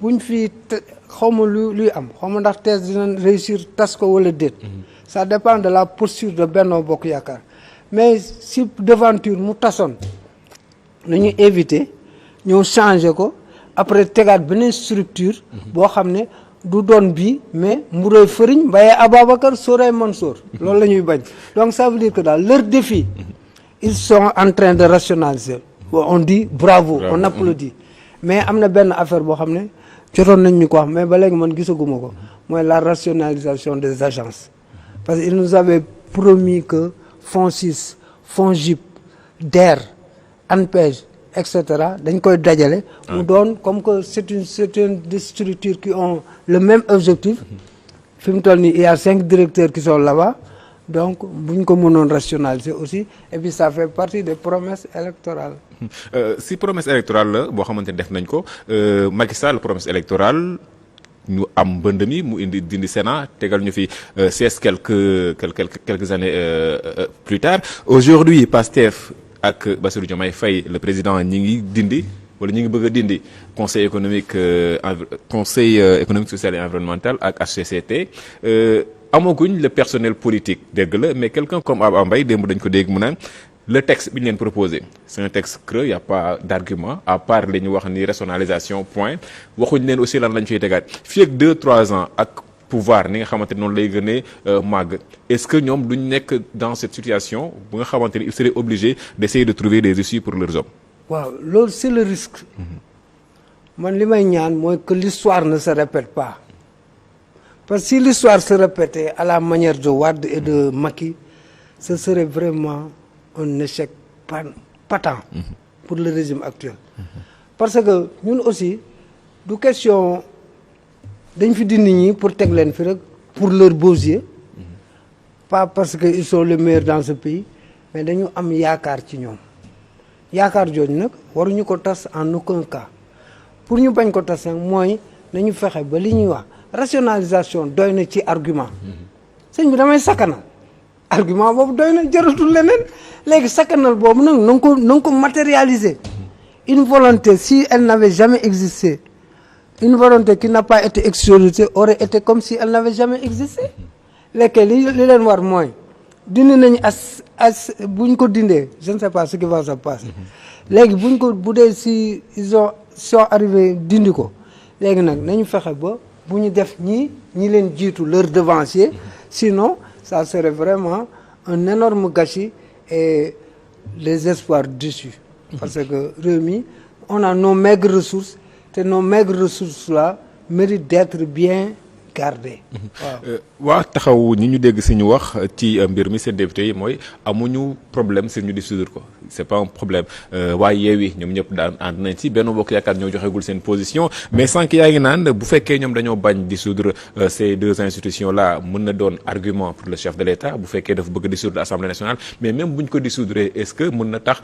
buñ fi xaw ma luy am xaw ma ndax thèse dinañ réussir tas ko wala déet. Ça dépend de la posture de Benno Bokk Yaakaar mais si devanture mu tasoon nañu éviter ñëw changer ko après tegaat beneen structure. boo xam ne du doon bii mais Mburoy Fëriñ Mbaye Ababacar Soray Mansour. loolu la ñuy bañ donc ça veut dire que daal leur défi ils sont en train de rationaliser. on dit bravo on applaudit mais am na benn affaire boo xam ne jotoon nañ ñu ko wax mais ba léegi man gisaguma ko mooy la rationalisation des agences parce que il nous avait promis que FONSIS FONGIP DER ANPEJ et cetera dañ koy dajale mu doon comme que c'est une des structures qui ont le même objectif fi mu toll nii il y a 5 directeurs qui sont là-bas donc bu ñu ko mënoon rationaliser aussi et puis ça fait partie des promesses électorales. si promesse électorale la boo xamante ne def nañ ko Macky Sall promesse électorale ñu am mbënd mi mu dindi Sénat tegal ñu fi c'est quelques années plus tard aujourd'hui Pastef ak Bassirou Diomaye Faye le président ñi ngi dindi wala ñi ngi bëgg a dindi conseil économique social et environnemental ak HCCT amaguñ le personnel politique dégg la mais quelqu'un comme Abba Mbaye démb dañ ko dégg mu naan le texte bi ñu leen proposé c'est un texte creux y a pas d'argument à part li ñu wax ni rationalisation point waxuñ leen aussi lan lañ fiy tegaat fii ak 2-3 ans ak pouvoir ni nga xamante ne noonu lay gënee màgg est-ce que ñoom duñ nekk dans cette situation bu nga xamante ni ils seraient obligés d'essayer de trouver des issues pour leurs hommes. waaw loolu c'est le risque. man li may ñaan mooy que l'histoire ne se répète pas parce que si l'histoire se répétait à la manière de Wade et de Macky ce serait vraiment un échec patent pour le régime actuel. parce que ñun aussi du question dañ fi dindi ñi pour teg leen fi rek pour leurs beaux yeux pas parce que ils sont les meilleurs dans ce pays mais dañu am yaakaar ci ñoom yaakaar jooju nag waruñu ko tas en aucun cas pour ñu bañ ko tas nag mooy nañu fexe ba li ñuy wax rationalisation doy na ci argument sëñ bi damay sakkanal argument boobu doy na jaratul leneen léegi sakkanal boobu nag na nga ko matérialiser une volonté si elle n'avait jamais existé une volonté qui n'a pas été exécutée aurait été comme si elle n'avait jamais existé léegi li leen war mooy dindi nañu as buñ ko dindee je ne sais pas ce qui va se passer léegi bu dee si ils sont arrivés dindi ko léegi nag nañu fexe ba bu ñu def ñi leen jiitu leur devancier sinon ça serait vraiment un énorme gâchis et les espoirs déçus parce que réew mi on a nos maigres ressources te nos maigres ressources là méritent d'être bien gardées. waa taxaw ñi ñu dégg si ñu wax ci mbir mi seen député yi mooy amuñu problème si ñu dissoudre ko c'est pas un problème waaye Yewwi ñoom ñëpp daan ànd nañ ci Benno Bokk Yaakaar ñoo joxegul seen position mais sànq yaa ngi naan bu fekkee ñoom dañoo bañ dissoudre ces deux institutions là mën na doon argument pour le chef de l'État bu fekkee dafa bëgg dissoudre l'Assemblée nationale mais même bu ñu ko dissoudre est-ce que mën na tax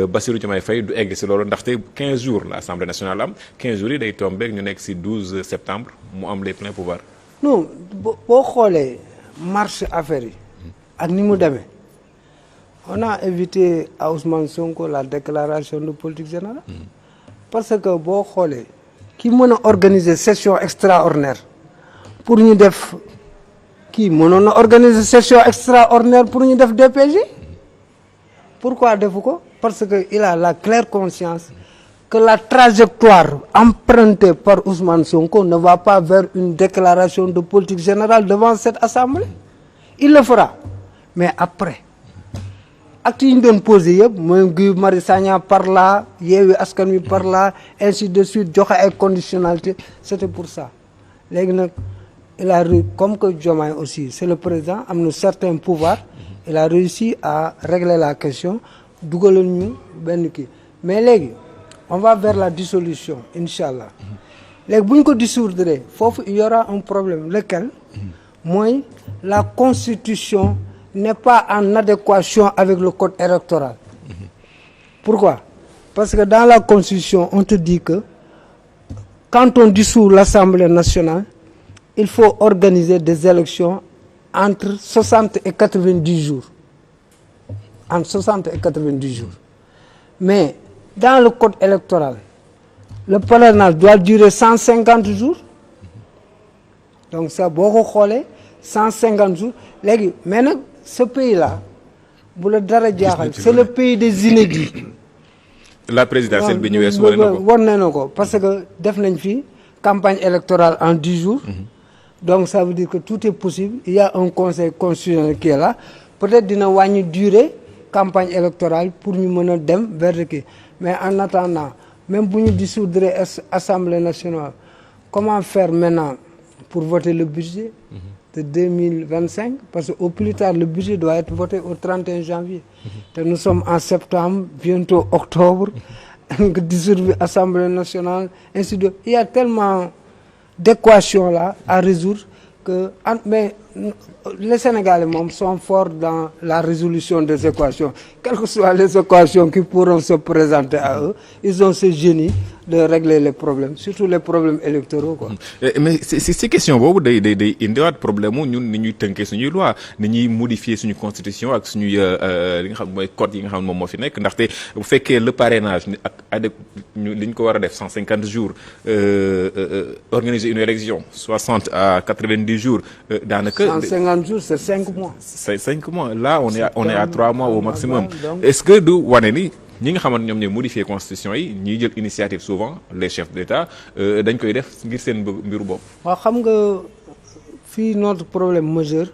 Bassirou Diomaye Faye du egg si loolu ndaxte 15 jours l'Assemblée nationale am 15 jours yi day tomber ñu nekk si 12 septembre mu am les pleins pouvoirs. non boo xoolee marche affaire yi ak ni mu demee on a évité à Ousmane Sonko la déclaration de politique générale parce que boo xoolee ki mën a organiser session extraordinaire pour ñu def kii mënoon na organiser session extraordinaire pour ñu def DPG pourquoi defu ko parce que il a la claire conscience que la trajectoire empruntée par Ousmane Sonko ne va pas vers une déclaration de politique générale devant cette assemblée il le fera mais après actes yi ñu doon posé yëpp mooy Guy Marius Sagna par là Yewwi Askan Wi par là ainsi de suite joxe ay conditionnalités c'était pour ça léegi nag il a comme que Diomaye aussi c'est le président am na certains pouvoirs il a réussi à régler la question dugalal ñu benn kii mais léegi on va vers la dissolution inchallah léegi bu ñu ko dissoudre foofu il y aura un problème lequel mooy la constitution n'est pas en adéquation avec le code électoral pourquoi parce que dans la constitution on te dit que quand on dissout l'Assemblée nationale il faut organiser des élections entre 60 et 90 jours entre 60 et 90 jours mais dans le code électoral le parrainage doit durer 150 jours donc ça boo ko xoolee 150 jours léegi mais nag ce pays là bu la dara jaaxal c'est le pays des inédits. la présidentielle bi ñu weesu wane na ko war na ko parce que def nañ fi campagne électorale en 10 jours. Donc ça veut dire que tout est possible. Il y a un conseil constitutionnel qui est là. Peut-être dina wàññi durée campagne électorale pour ñu mën a dem vers kii mais en attendant même bu ñu dissoudre Assemblée nationale comment faire maintenant pour voter le budget de 2025 parce que au plus tard le budget doit être voté au 31 janvier. te nous sommes en septembre bientôt octobre nga dissoudre Assemblée nationale ainsi de il y a tellement d'équations là à résoudre que mais les Sénégalais moom sont forts dans la résolution des équations quelles que soient les équations qui pourront se présenter à eux ils ont ce génie de régler les problèmes surtout les problèmes électoraux quoi. mais si question boobu day indiwaat problème mu ñun ni ñuy tënkee suñuy loi ni ñuy modifier suñu constitution ak suñuy li nga xam mooy code yi nga xam ne moom moo fi nekk ndaxte bu fekkee le parrainage ak li ñu ko war a def 150 jours organiser une élection 60 à 90 jours daanaka. 150 jours c'est 5 mois. c'est 5 mois là on est à 3 mois au maximum. Est-ce que du wane ni. ñi nga xamante ñoom ñooy modifier constitution yi ñiy jël initiative souvent les chefs d'État dañ koy def ngir seen mbiru bopp. waaw xam nga fii notre problème majeur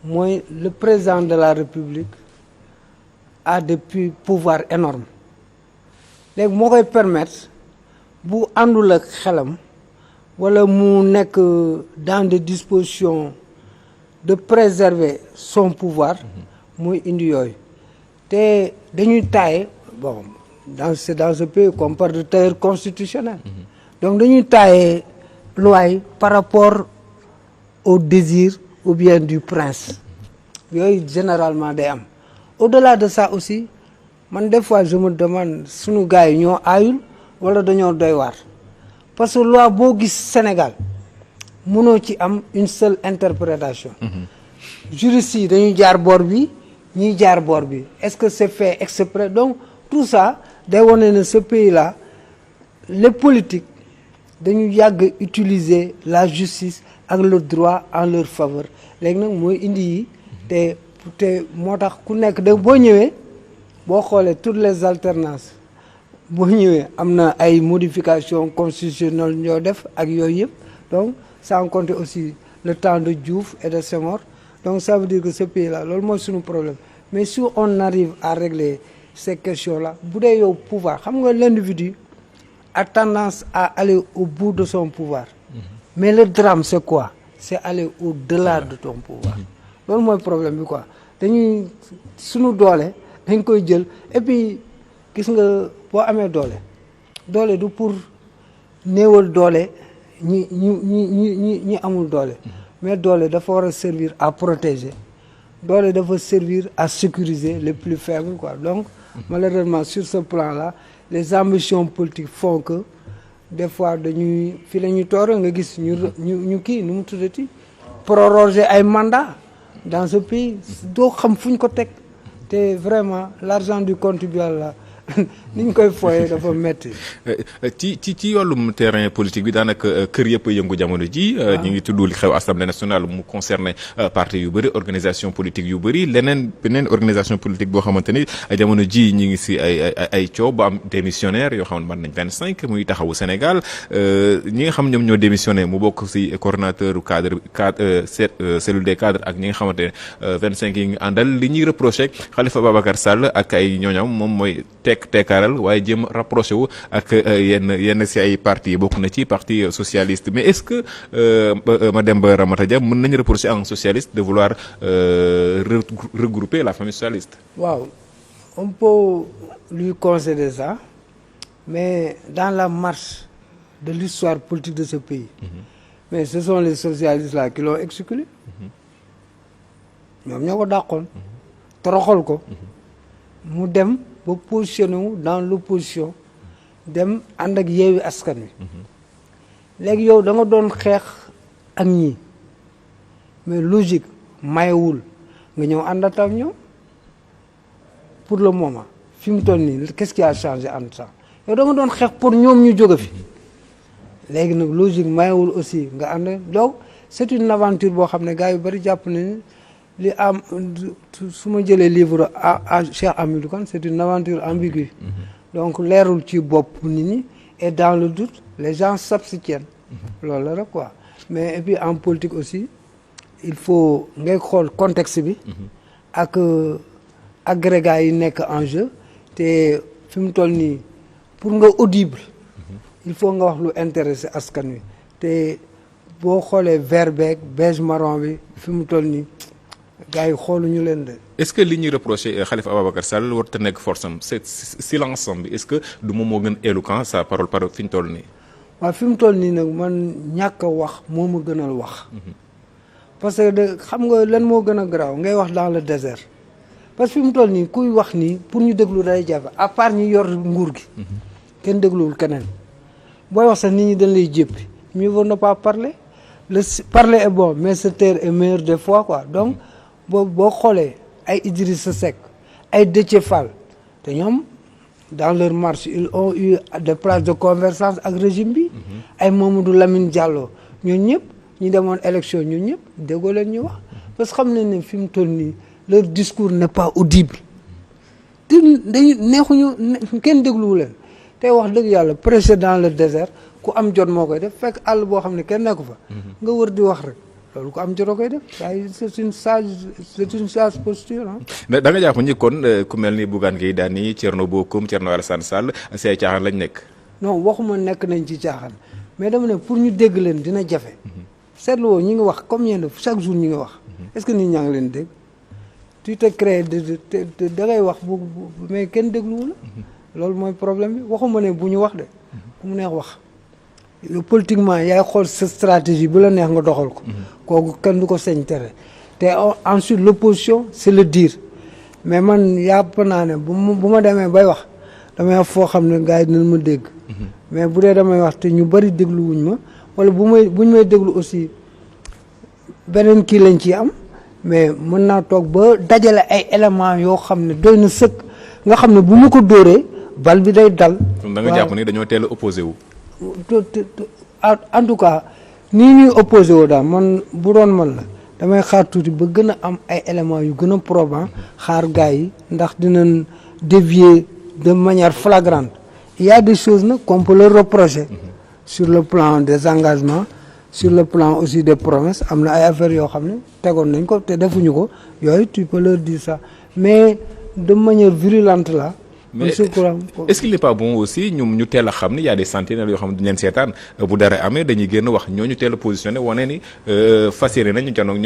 mooy le président de la République a des pouvoirs énormes léegi moo koy permettre bu àndul ak xelam wala mu nekk dans des dispositions de préserver son pouvoir muy indi yooyu. te dañuy taaye bon c'est dans ce pays qu'on parle de tailleur constitutionnel donc dañuy taaye loi yi par rapport au désir ou bien du prince yooyu généralement day am au-delà de ça aussi man des fois je me demande sunu gars yi ñoo aayul wala dañoo doy waar parce que loi boo gis Sénégal mënoo ci am une seule interprétation juristes yi dañuy jaar boor bi ñiy jaar boor bi est-ce que c'est fait exprès donc tout ça day wane ne ce pays-là les politiques dañu yàgg utiliser la justice ak le droit en leur faveur léegi nag mooy indi yi te moo tax ku nekk da boo ñëwee boo xoolee toutes les alternances boo ñëwee am na ay modifications constitutionnelles ñoo def ak yooyu yëpp donc sans compter aussi le temps de Diouf et de Senghor. Donc ça veut dire que ce pays-là loolu mooy suñu problème mais si on arrive à régler ces questions-là bu dee yow pouvoir xam nga l'individu a tendance à aller au bout de son pouvoir mais le drame c'est quoi c'est aller au-delà de ton pouvoir loolu mooy problème bi quoi dañuy suñu doole dañ koy jël et puis gis nga boo amee doole du pour néewal doole ñi amul doole mais doole dafa war a servir à protéger doole dafa servir à sécuriser les plus faibles quoi donc malheureusement sur ce plan-là les ambitions politiques font que des fois dañuy fii la ñuy toore nga gis ñu kii nu mu tuddati proroger ay mandats dans ce pays doo xam fu ñu ko teg te vraiment l'argent du contribuable là ni ñu koy foyee dafa métti. ci wàllum terrain politique bi daanaka kër yëpp yëngu jamono ji. ñu ngi tudd li xew assemblée nationale mu concerné parti yu bëri organisation politique yu bëri beneen organisation politique boo xamante ni jamono ji ñu ngi si ay coow ba am démissionnaire yoo xam ne mën nañ 25 muy taxawu Sénégal ñi nga xam ñoom ñoo démissionné mu bokk si coordonnateur cadre cellule des cadres ak ñi nga xamante ne 25 yi ngi àndal li ñuy reproché Khalifa Babacar Sall ak ay ñooñam moom mooy teekaaral waaye jéem rapproché wu ak yenn si ay parti bokk na ci parti socialiste mais est-ce que Mademba Ramata Dia mën nañu reprocher à un socialiste de vouloir regrouper la famille socialiste. waaw on peut lui concéder ça mais dans la marche de l'histoire politique de ce pays mais ce sont les socialistes là qui l'ont exclu ñoom ñoo ko dàqoon toroxal ko mu dem ba positionné wu dans l'opposition dem ànd ak Yewwi Askan Wi léegi yow da nga doon xeex ak ñii mais logique mayewul nga ñëw àndat ak ñoom pour le moment fi mu toll nii qu'est-ce qui a changé entre ça yow da nga doon xeex pour ñoom ñu jóge fi léegi nag logique mayewul aussi nga ànd donc c'est une aventure boo xam ne gars yu bari jàpp nañu li am su ma jëlee livre à Cheikh Hamidou Kane c'est une aventure ambiguë donc leerul ci bopp nit ñi et dans le doute les gens s'abstiennent loolu la rek quoi mais et puis en politique aussi il faut ngay xool contexte bi ak agrégats yi nekk en jeu te fi mu toll nii pour nga audible il faut nga wax lu intéressé askan wi te boo xoolee vert beeg beige marron bi fi mu toll nii gars yi xooluñu leen de. est-ce que li ñuy reproché Khalifa Ababacar Sall warut a nekk force am c'est silence am bi est-ce que du moom moo gën éloquent sa parole par fi ñu toll nii. waaw fi mu toll nii nag man ñàkk a wax moo ma gënal wax. parce que de xam nga lan moo gën a garaaw ngay wax dans le désert parce que fi mu toll nii kuy wax nii pour ñu déglu day jafe à part ñi yor nguur gi. kenn dégluwul keneen booy wax sax nit ñi dañ lay jéppi mieux vaut ne pas parler parler est bon mais se taire est meilleur des fois quoi donc boo xoolee ay Idrissa Seck ay Déthié Fall te ñoom dans leur marche ils ont eu des places de convergence ak régime bi. ay Mamadou Lamine Diallo ñun ñëpp ñi demoon élection ñun ñëpp déggoo leen ñu wax parce que xam nañ ne fi mu toll nii leur discours n'est pas audible te dañuy neexuñu kenn dégluwu leen tey wax dëgg yàlla prêcher dans le désert ku am jot moo koy def fekk àll boo xam ne kenn nekku fa. nga wër di wax rek loolu ku am jot a koy def waaye c'est une sage posture ah. da nga jàpp ni kon ku mel ni Bougane Gueye Dany Thierno Bocoum Thierno Alassane Sall say caaxaan lañ nekk. non waxuma nekk nañ ci caaxaan mais dama ne pour ñu dégg leen dina jafe. seetlu woo ñi ngi wax combien de chaque jour ñi ngi wax. est-ce que nit ñaa ngi leen dégg. tu te crées da ngay wax mais kenn dégluwu la. loolu mooy problème bi waxuma ne bu ñu wax de ku mu neex wax yow politiquement yaay xool sa stratégie bu la neex nga doxal ko kooku kenn du ko sañ tere te ensuite l'opposition c'est le dire mais man yàpp naa ne bu ma demee bay wax damay wax foo xam ne gars yi dinañ ma dégg mais bu dee damay wax te ñu bari dégluwuñ ma wala buñ may déglu aussi beneen kii lañ ciy am mais mën naa toog ba dajale ay éléments yoo xam ne doy na sëkk nga xam ne bu ma ko dóoree bal bi day dal. da nga jàpp ni dañoo teel a opposé wu. en tout cas nii ñuy opposé woo daal man bu doon man la damay xaar tuuti ba gën a am ay éléments yu gën a probants xaar gars yi ndax dinañ dévier de manière flagrante il y a des choses nag qu'on peut leur reprocher sur le plan des engagements sur le plan aussi des promesses am na ay affaires yoo xam ne tegoon nañ ko te defuñu ko yooyu tu peux leur dire ça mais de manière virulente là. mais est-ce qu'il n'est pas bon aussi ñu teel a xam ni y a des sentinelles yoo xam ne duñ leen seetaan bu dara amee dañuy génn wax ñooñu teel a positionné wane ni fas yéene nañu janoog